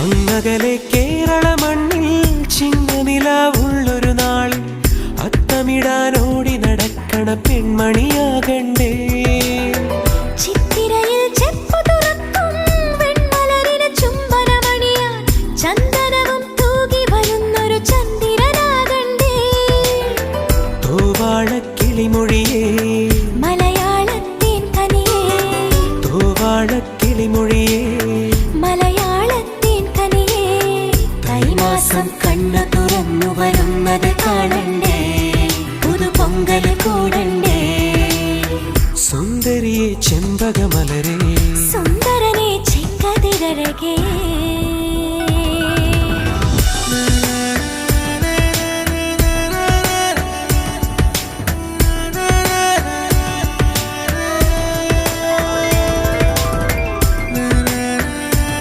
അങ്ങകലെ കേരള മണ്ണിൽ ചിങ്ങനിലാവുള്ളൊരു നാളിൽ അത്തമിടാനോടി നടക്കണ പെൺമണിയാകണ്ടേ. ചിത്തിരയിൽ ചെപ്പു തുറക്കും വെൺമലരിന് ചുംബനമണിയാൻ ചന്ദനവും തൂകി വരുന്നൊരു ചന്ദ്രനാകണ്ടേ. തൂവാളക്കിളിമൊഴിയേ മലയാളത്തിൻ കനിയേ, തൂവാളക്കിളിമൊഴിയേ മലയാളത്തിൻ കനിയേ. തൈമാസം കണ്ണു തുറന്നു വരുന്നത് കാണണ്ടേ, പുതുപൊങ്കല് കൂടണ്ടേ. സുന്ദരിയെ ചെമ്പകമലരേ, സുന്ദരനെ ചെങ്കതിരഴകേ.